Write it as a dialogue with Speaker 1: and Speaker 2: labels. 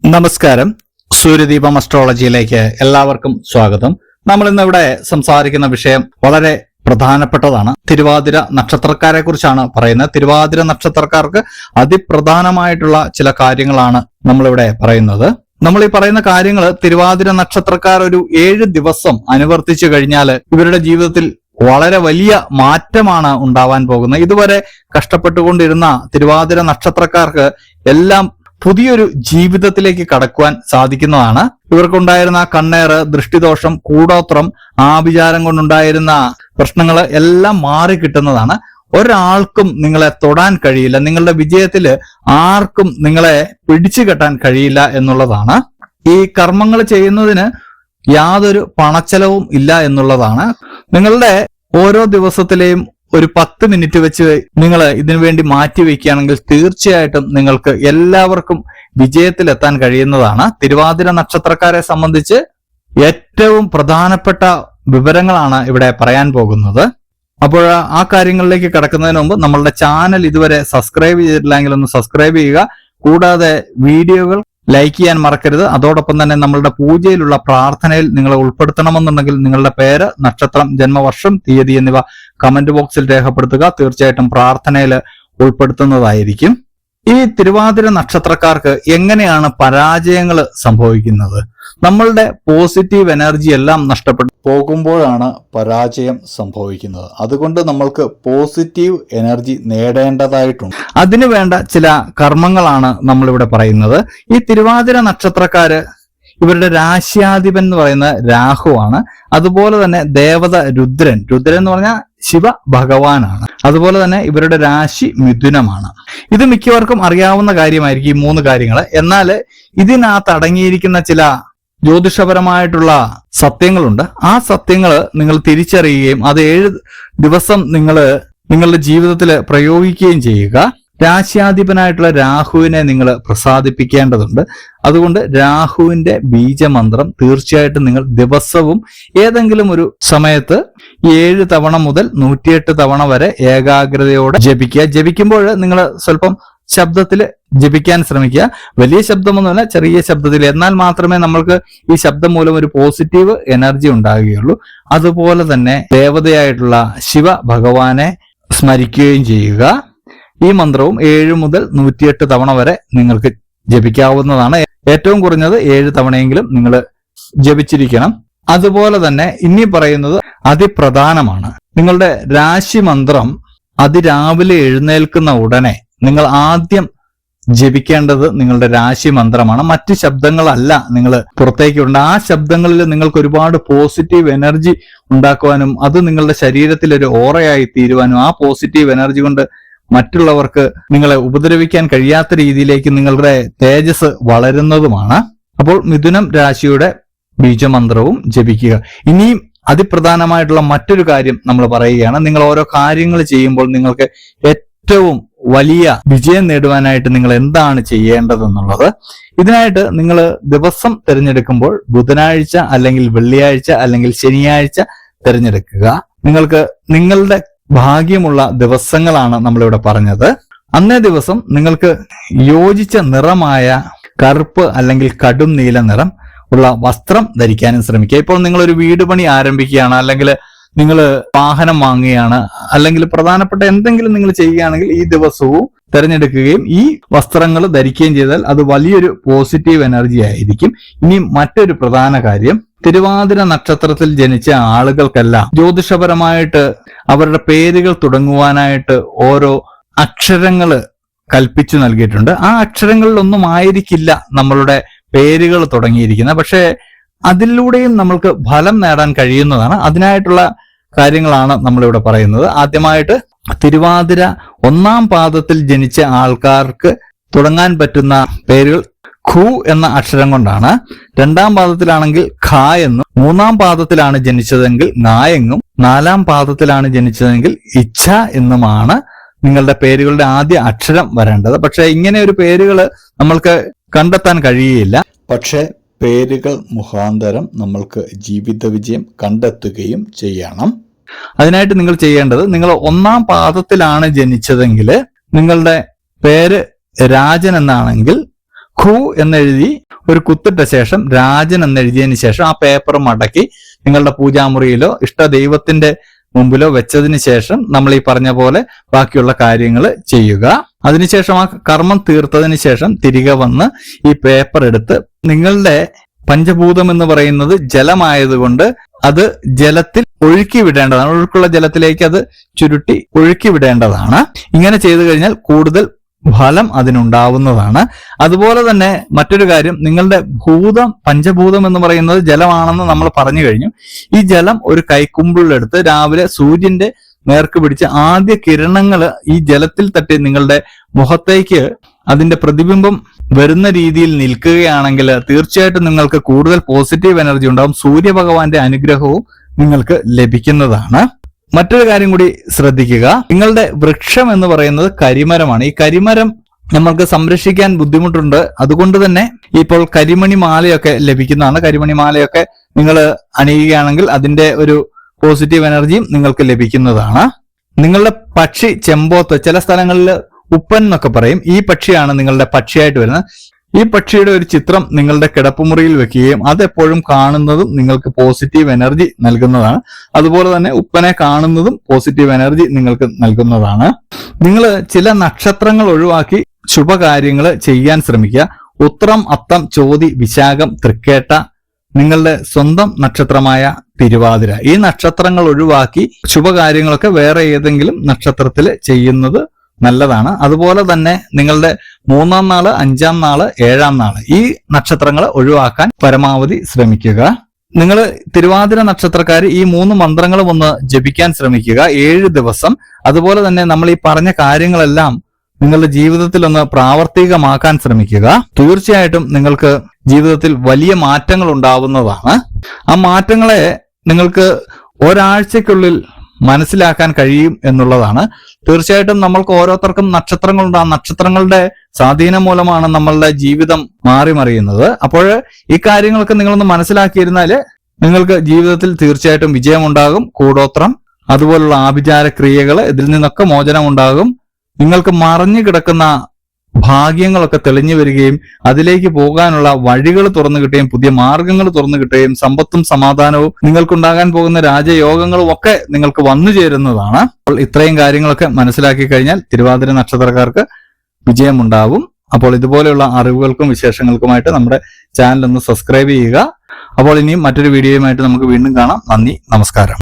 Speaker 1: നമസ്കാരം. സൂര്യദീപം അസ്ട്രോളജിയിലേക്ക് എല്ലാവർക്കും സ്വാഗതം. നമ്മൾ ഇന്ന് ഇവിടെ സംസാരിക്കുന്ന വിഷയം വളരെ പ്രധാനപ്പെട്ടതാണ്. തിരുവാതിര നക്ഷത്രക്കാരെ കുറിച്ചാണ് പറയുന്നത്. തിരുവാതിര നക്ഷത്രക്കാർക്ക് അതിപ്രധാനമായിട്ടുള്ള ചില കാര്യങ്ങളാണ് നമ്മളിവിടെ പറയുന്നത്. നമ്മൾ ഈ പറയുന്ന കാര്യങ്ങൾ തിരുവാതിര നക്ഷത്രക്കാർ ഒരു 7 ദിവസം അനുവർത്തിച്ചു കഴിഞ്ഞാൽ ഇവരുടെ ജീവിതത്തിൽ വളരെ വലിയ മാറ്റമാണ് ഉണ്ടാവാൻ പോകുന്നത്. ഇതുവരെ കഷ്ടപ്പെട്ടുകൊണ്ടിരുന്ന തിരുവാതിര നക്ഷത്രക്കാർക്ക് എല്ലാം പുതിയൊരു ജീവിതത്തിലേക്ക് കടക്കുവാൻ സാധിക്കുന്നതാണ്. ഇവർക്കുണ്ടായിരുന്ന കണ്ണേറ്, ദൃഷ്ടിദോഷം, കൂടോത്രം, ആഭിചാരം കൊണ്ടുണ്ടായിരുന്ന പ്രശ്നങ്ങൾ എല്ലാം മാറി കിട്ടുന്നതാണ്. ഒരാൾക്കും നിങ്ങളെ തൊടാൻ കഴിയില്ല. നിങ്ങളുടെ വിജയത്തിൽ ആർക്കും നിങ്ങളെ പിടിച്ചു കെട്ടാൻ കഴിയില്ല എന്നുള്ളതാണ്. ഈ കർമ്മങ്ങൾ ചെയ്യുന്നതിന് യാതൊരു പണച്ചെലവും ഇല്ല എന്നുള്ളതാണ്. നിങ്ങളുടെ ഓരോ ദിവസത്തിലെയും ഒരു 10 മിനിറ്റ് വെച്ച് നിങ്ങൾ ഇതിനു വേണ്ടി മാറ്റി വയ്ക്കുകയാണെങ്കിൽ തീർച്ചയായിട്ടും നിങ്ങൾക്ക് എല്ലാവർക്കും വിജയത്തിലെത്താൻ കഴിയുന്നതാണ്. തിരുവാതിര നക്ഷത്രക്കാരെ സംബന്ധിച്ച് ഏറ്റവും പ്രധാനപ്പെട്ട വിവരങ്ങളാണ് ഇവിടെ പറയാൻ പോകുന്നത്. അപ്പോൾ ആ കാര്യങ്ങളിലേക്ക് കടക്കുന്നതിന് മുമ്പ് നമ്മളുടെ ചാനൽ ഇതുവരെ സബ്സ്ക്രൈബ് ചെയ്തിട്ടില്ലെങ്കിൽ ഒന്ന് സബ്സ്ക്രൈബ് ചെയ്യുക. കൂടാതെ വീഡിയോകൾ ലൈക്ക് ചെയ്യാൻ മറക്കരുത്. അതോടൊപ്പം തന്നെ നമ്മളുടെ പൂജയിലുള്ള പ്രാർത്ഥനയിൽ നിങ്ങളെ ഉൾപ്പെടുത്തണമെന്നുണ്ടെങ്കിൽ നിങ്ങളുടെ പേര്, നക്ഷത്രം, ജന്മവർഷം, തീയതി എന്നിവ കമന്റ് ബോക്സിൽ രേഖപ്പെടുത്തുക. തീർച്ചയായിട്ടും പ്രാർത്ഥനയിൽ ഉൾപ്പെടുത്തുന്നതായിരിക്കും. ഈ തിരുവാതിര നക്ഷത്രക്കാർക്ക് എങ്ങനെയാണ് പരാജയങ്ങൾ സംഭവിക്കുന്നത്? നമ്മളുടെ പോസിറ്റീവ് എനർജി എല്ലാം നഷ്ടപ്പെട്ടു പോകുമ്പോഴാണ് പരാജയം സംഭവിക്കുന്നത്. അതുകൊണ്ട് നമ്മൾക്ക് പോസിറ്റീവ് എനർജി നേടേണ്ടതായിട്ടുണ്ട്. അതിനു വേണ്ട ചില കർമ്മങ്ങളാണ് നമ്മളിവിടെ പറയുന്നത്. ഈ തിരുവാതിര നക്ഷത്രക്കാര് ഇവരുടെ രാശ്യാധിപൻ എന്ന് പറയുന്നത് രാഹുവാണ്. അതുപോലെ തന്നെ ദേവത രുദ്രൻ എന്ന് പറഞ്ഞാൽ ശിവ ഭഗവാനാണ്. അതുപോലെ തന്നെ ഇവരുടെ രാശി മിഥുനമാണ്. ഇത് മിക്കവർക്കും അറിയാവുന്ന കാര്യമായിരിക്കും ഈ 3 കാര്യങ്ങൾ. എന്നാൽ ഇതിനകത്ത് അടങ്ങിയിരിക്കുന്ന ചില ജ്യോതിഷപരമായിട്ടുള്ള സത്യങ്ങളുണ്ട്. ആ സത്യങ്ങൾ നിങ്ങൾ തിരിച്ചറിയുകയും അത് 7 ദിവസം നിങ്ങൾ നിങ്ങളുടെ ജീവിതത്തിൽ പ്രയോഗിക്കുകയും ചെയ്യുക. രാശ്യാധിപനായിട്ടുള്ള രാഹുവിനെ നിങ്ങൾ പ്രസാദിപ്പിക്കേണ്ടതുണ്ട്. അതുകൊണ്ട് രാഹുവിന്റെ ബീജമന്ത്രം തീർച്ചയായിട്ടും നിങ്ങൾ ദിവസവും ഏതെങ്കിലും ഒരു സമയത്ത് 7 തവണ മുതൽ 108 തവണ വരെ ഏകാഗ്രതയോടെ ജപിക്കുക. ജപിക്കുമ്പോൾ നിങ്ങൾ സ്വല്പം ശബ്ദത്തിൽ ജപിക്കാൻ ശ്രമിക്കുക. വലിയ ശബ്ദമൊന്നുമല്ല, ചെറിയ ശബ്ദത്തിൽ. എന്നാൽ മാത്രമേ നമ്മൾക്ക് ഈ ശബ്ദം മൂലം ഒരു പോസിറ്റീവ് എനർജി ഉണ്ടാകുകയുള്ളൂ. അതുപോലെ തന്നെ ദേവതയായിട്ടുള്ള ശിവ ഭഗവാനെ സ്മരിക്കുകയും ചെയ്യുക. ഈ മന്ത്രവും 7 മുതൽ 108 തവണ വരെ നിങ്ങൾക്ക് ജപിക്കാവുന്നതാണ്. ഏറ്റവും കുറഞ്ഞത് 7 തവണയെങ്കിലും നിങ്ങൾ ജപിച്ചിരിക്കണം. അതുപോലെ തന്നെ ഇനി പറയുന്നത് അതിപ്രധാനമാണ്. നിങ്ങളുടെ രാശി മന്ത്രം അതിരാവിലെ എഴുന്നേൽക്കുന്ന ഉടനെ നിങ്ങൾ ആദ്യം ജപിക്കേണ്ടത് നിങ്ങളുടെ രാശി മന്ത്രമാണ്. മറ്റ് ശബ്ദങ്ങളല്ല നിങ്ങൾ പുറത്തേക്ക് ഉണ്ട്. ആ ശബ്ദങ്ങളിൽ നിങ്ങൾക്ക് ഒരുപാട് പോസിറ്റീവ് എനർജി ഉണ്ടാക്കുവാനും അത് നിങ്ങളുടെ ശരീരത്തിൽ ഒരു ഓറയായി തീരുവാനും ആ പോസിറ്റീവ് എനർജി കൊണ്ട് മറ്റുള്ളവർക്ക് നിങ്ങളെ ഉപദ്രവിക്കാൻ കഴിയാത്ത രീതിയിലേക്ക് നിങ്ങളുടെ തേജസ് വളരുന്നതുമാണ്. അപ്പോൾ മിഥുനം രാശിയുടെ ബീജമന്ത്രവും ജപിക്കുക. ഇനിയും അതിപ്രധാനമായിട്ടുള്ള മറ്റൊരു കാര്യം നമ്മൾ പറയുകയാണ്. നിങ്ങൾ ഓരോ കാര്യങ്ങൾ ചെയ്യുമ്പോൾ നിങ്ങൾക്ക് ഏറ്റവും വലിയ വിജയം നേടുവാനായിട്ട് നിങ്ങൾ എന്താണ് ചെയ്യേണ്ടതെന്നുള്ളത്. ഇതിനായിട്ട് നിങ്ങൾ ദിവസം തിരഞ്ഞെടുക്കുമ്പോൾ ബുധനാഴ്ച അല്ലെങ്കിൽ വെള്ളിയാഴ്ച അല്ലെങ്കിൽ ശനിയാഴ്ച തിരഞ്ഞെടുക്കുക. നിങ്ങൾക്ക് നിങ്ങളുടെ ഭാഗ്യമുള്ള ദിവസങ്ങളാണ് നമ്മളിവിടെ പറഞ്ഞത്. അന്നേ ദിവസം നിങ്ങൾക്ക് യോജിച്ച നിറമായ കറുപ്പ് അല്ലെങ്കിൽ കടും നീല നിറം ഉള്ള വസ്ത്രം ധരിക്കാനും ശ്രമിക്കുക. ഇപ്പോൾ നിങ്ങളൊരു വീട് പണി ആരംഭിക്കുകയാണ്, അല്ലെങ്കിൽ നിങ്ങൾ വാഹനം വാങ്ങുകയാണ്, അല്ലെങ്കിൽ പ്രധാനപ്പെട്ട എന്തെങ്കിലും നിങ്ങൾ ചെയ്യുകയാണെങ്കിൽ ഈ ദിവസവും തിരഞ്ഞെടുക്കുകയും ഈ വസ്ത്രങ്ങൾ ധരിക്കുകയും ചെയ്താൽ അത് വലിയൊരു പോസിറ്റീവ് എനർജി ആയിരിക്കും. ഇനി മറ്റൊരു പ്രധാന കാര്യം, തിരുവാതിര നക്ഷത്രത്തിൽ ജനിച്ച ആളുകൾക്കെല്ലാം ജ്യോതിഷപരമായിട്ട് അവരുടെ പേരുകൾ തുടങ്ങുവാനായിട്ട് ഓരോ അക്ഷരങ്ങൾ കൽപ്പിച്ചു നൽകിയിട്ടുണ്ട്. ആ അക്ഷരങ്ങളിലൊന്നും ആയിരിക്കില്ല നമ്മളുടെ പേരുകൾ തുടങ്ങിയിരിക്കുന്നത്. പക്ഷേ അതിലൂടെയും നമ്മൾക്ക് ഫലം നേടാൻ കഴിയുന്നതാണ്. അതിനായിട്ടുള്ള കാര്യങ്ങളാണ് നമ്മളിവിടെ പറയുന്നത്. ആദ്യമായിട്ട് തിരുവാതിര 1-ാം പാദത്തിൽ ജനിച്ച ആൾക്കാർക്ക് തുടങ്ങാൻ പറ്റുന്ന പേരുകൾ ഖു എന്ന അക്ഷരം കൊണ്ടാണ്. 2-ാം പാദത്തിലാണെങ്കിൽ ഖ എന്നും, 3-ാം പാദത്തിലാണ് ജനിച്ചതെങ്കിൽ ങ എന്നും, 4-ാം പാദത്തിലാണ് ജനിച്ചതെങ്കിൽ ഇച്ഛ എന്നുമാണ് നിങ്ങളുടെ പേരുകളുടെ ആദ്യ അക്ഷരം വരേണ്ടത്. പക്ഷെ ഇങ്ങനെ ഒരു പേരുകൾ നമ്മൾക്ക് കണ്ടെത്താൻ കഴിയുകയില്ല. പക്ഷെ പേരുകൾ മുഖാന്തരം നമ്മൾക്ക് ജീവിത വിജയം കണ്ടെത്തുകയും ചെയ്യണം. അതിനായിട്ട് നിങ്ങൾ ചെയ്യേണ്ടത്, നിങ്ങൾ 1-ാം പാദത്തിലാണ് ജനിച്ചതെങ്കിൽ നിങ്ങളുടെ പേര് രാജൻ എന്നാണെങ്കിൽ ഖു എന്നെഴുതി ഒരു കുത്തിട്ട ശേഷം രാജൻ എന്നെഴുതിയതിനു ശേഷം ആ പേപ്പർ മടക്കി നിങ്ങളുടെ പൂജാമുറിയിലോ ഇഷ്ട ദൈവത്തിന്റെ മുമ്പിലോ വെച്ചതിന് ശേഷം നമ്മൾ ഈ പറഞ്ഞ പോലെ ബാക്കിയുള്ള കാര്യങ്ങൾ ചെയ്യുക. അതിനുശേഷം ആ കർമ്മം തീർത്തതിന് ശേഷം തിരികെ വന്ന് ഈ പേപ്പർ എടുത്ത് നിങ്ങളുടെ പഞ്ചഭൂതം എന്ന് പറയുന്നത് ജലമായതുകൊണ്ട് അത് ജലത്തിൽ ഒഴുക്കി വിടേണ്ടതാണ്. ഒഴുക്കുള്ള ജലത്തിലേക്ക് അത് ചുരുട്ടി ഒഴുക്കി വിടേണ്ടതാണ്. ഇങ്ങനെ ചെയ്തു കഴിഞ്ഞാൽ കൂടുതൽ ഫലം അതിനുണ്ടാവുന്നതാണ്. അതുപോലെ തന്നെ മറ്റൊരു കാര്യം, നിങ്ങളുടെ പഞ്ചഭൂതം എന്ന് പറയുന്നത് ജലമാണെന്ന് നമ്മൾ പറഞ്ഞു കഴിഞ്ഞു. ഈ ജലം ഒരു കൈക്കുമ്പിളിലെടുത്ത് രാവിലെ സൂര്യന്റെ നേർക്ക് പിടിച്ച് ആദ്യ കിരണങ്ങൾ ഈ ജലത്തിൽ തട്ടി നിങ്ങളുടെ മുഖത്തേക്ക് അതിന്റെ പ്രതിബിംബം വരുന്ന രീതിയിൽ നിൽക്കുകയാണെങ്കിൽ തീർച്ചയായിട്ടും നിങ്ങൾക്ക് കൂടുതൽ പോസിറ്റീവ് എനർജി ഉണ്ടാവും. സൂര്യഭഗവാന്റെ അനുഗ്രഹവും നിങ്ങൾക്ക് ലഭിക്കുന്നതാണ്. മറ്റൊരു കാര്യം കൂടി ശ്രദ്ധിക്കുക, നിങ്ങളുടെ വൃക്ഷം എന്ന് പറയുന്നത് കരിമരമാണ്. ഈ കരിമരം നമ്മൾക്ക് സംരക്ഷിക്കാൻ ബുദ്ധിമുട്ടുണ്ട്. അതുകൊണ്ട് തന്നെ ഇപ്പോൾ കരിമണി മാലയൊക്കെ ലഭിക്കുന്നതാണ്. കരിമണി മാലയൊക്കെ നിങ്ങൾ അണിയുകയാണെങ്കിൽ അതിന്റെ ഒരു പോസിറ്റീവ് എനർജിയും നിങ്ങൾക്ക് ലഭിക്കുന്നതാണ്. നിങ്ങളുടെ പക്ഷി ചെമ്പോത്ത്, ചില സ്ഥലങ്ങളിൽ ഉപ്പൻ എന്നൊക്കെ പറയും, ഈ പക്ഷിയാണ് നിങ്ങളുടെ പക്ഷിയായിട്ട് വരുന്നത്. ഈ പക്ഷിയുടെ ഒരു ചിത്രം നിങ്ങളുടെ കിടപ്പുമുറിയിൽ വെക്കുകയും അതെപ്പോഴും കാണുന്നതും നിങ്ങൾക്ക് പോസിറ്റീവ് എനർജി നൽകുന്നതാണ്. അതുപോലെ തന്നെ ഉപ്പനെ കാണുന്നതും പോസിറ്റീവ് എനർജി നിങ്ങൾക്ക് നൽകുന്നതാണ്. നിങ്ങൾ ചില നക്ഷത്രങ്ങൾ ഒഴിവാക്കി ശുഭകാര്യങ്ങൾ ചെയ്യാൻ ശ്രമിക്കുക. ഉത്രം, അത്തം, ചോതി, വിശാഖം, തൃക്കേട്ട, നിങ്ങളുടെ സ്വന്തം നക്ഷത്രമായ തിരുവാതിര, ഈ നക്ഷത്രങ്ങൾ ഒഴിവാക്കി ശുഭകാര്യങ്ങളൊക്കെ വേറെ ഏതെങ്കിലും നക്ഷത്രത്തിൽ ചെയ്യുന്നത് നല്ലതാണ്. അതുപോലെ തന്നെ നിങ്ങളുടെ 3-ാം നാള്, 5-ാം നാള്, 7-ാം നാള്, ഈ നക്ഷത്രങ്ങൾ ഒഴിവാക്കാൻ പരമാവധി ശ്രമിക്കുക. നിങ്ങൾ തിരുവാതിര നക്ഷത്രക്കാർ ഈ 3 മന്ത്രങ്ങളും ഒന്ന് ജപിക്കാൻ ശ്രമിക്കുക 7 ദിവസം. അതുപോലെ തന്നെ നമ്മൾ ഈ പറഞ്ഞ കാര്യങ്ങളെല്ലാം നിങ്ങളുടെ ജീവിതത്തിൽ ഒന്ന് പ്രാവർത്തികമാക്കാൻ ശ്രമിക്കുക. തീർച്ചയായിട്ടും നിങ്ങൾക്ക് ജീവിതത്തിൽ വലിയ മാറ്റങ്ങൾ ഉണ്ടാവുന്നതാണ്. ആ മാറ്റങ്ങളെ നിങ്ങൾക്ക് ഒരാഴ്ചക്കുള്ളിൽ മനസ്സിലാക്കാൻ കഴിയും എന്നുള്ളതാണ്. തീർച്ചയായിട്ടും നമ്മൾക്ക് ഓരോരുത്തർക്കും നക്ഷത്രങ്ങളുണ്ട്. ആ നക്ഷത്രങ്ങളുടെ സ്വാധീനം മൂലമാണ് നമ്മളുടെ ജീവിതം മാറിമറിയുന്നത്. അപ്പോൾ ഈ കാര്യങ്ങളൊക്കെ നിങ്ങളൊന്ന് മനസ്സിലാക്കിയിരുന്നാൽ നിങ്ങൾക്ക് ജീവിതത്തിൽ തീർച്ചയായിട്ടും വിജയമുണ്ടാകും. കൂടോത്രം, അതുപോലുള്ള ആഭിചാര ക്രിയകൾ, ഇതിൽ നിന്നൊക്കെ മോചനം ഉണ്ടാകും. നിങ്ങൾക്ക് മറഞ്ഞു കിടക്കുന്ന ഭാഗ്യങ്ങളൊക്കെ തെളിഞ്ഞു വരികയും അതിലേക്ക് പോകാനുള്ള വഴികൾ തുറന്നു കിട്ടുകയും പുതിയ മാർഗങ്ങൾ തുറന്നു കിട്ടുകയും സമ്പത്തും സമാധാനവും നിങ്ങൾക്കുണ്ടാകാൻ പോകുന്ന രാജയോഗങ്ങളും ഒക്കെ നിങ്ങൾക്ക് വന്നു ചേരുന്നതാണ്. അപ്പോൾ ഇത്രയും കാര്യങ്ങളൊക്കെ മനസ്സിലാക്കി കഴിഞ്ഞാൽ തിരുവാതിര നക്ഷത്രക്കാർക്ക് വിജയമുണ്ടാവും. അപ്പോൾ ഇതുപോലെയുള്ള അറിവുകൾക്കും വിശേഷങ്ങൾക്കുമായിട്ട് നമ്മുടെ ചാനൽ ഒന്ന് സബ്സ്ക്രൈബ് ചെയ്യുക. അപ്പോൾ ഇനിയും മറ്റൊരു വീഡിയോയുമായിട്ട് നമുക്ക് വീണ്ടും കാണാം. നന്ദി, നമസ്കാരം.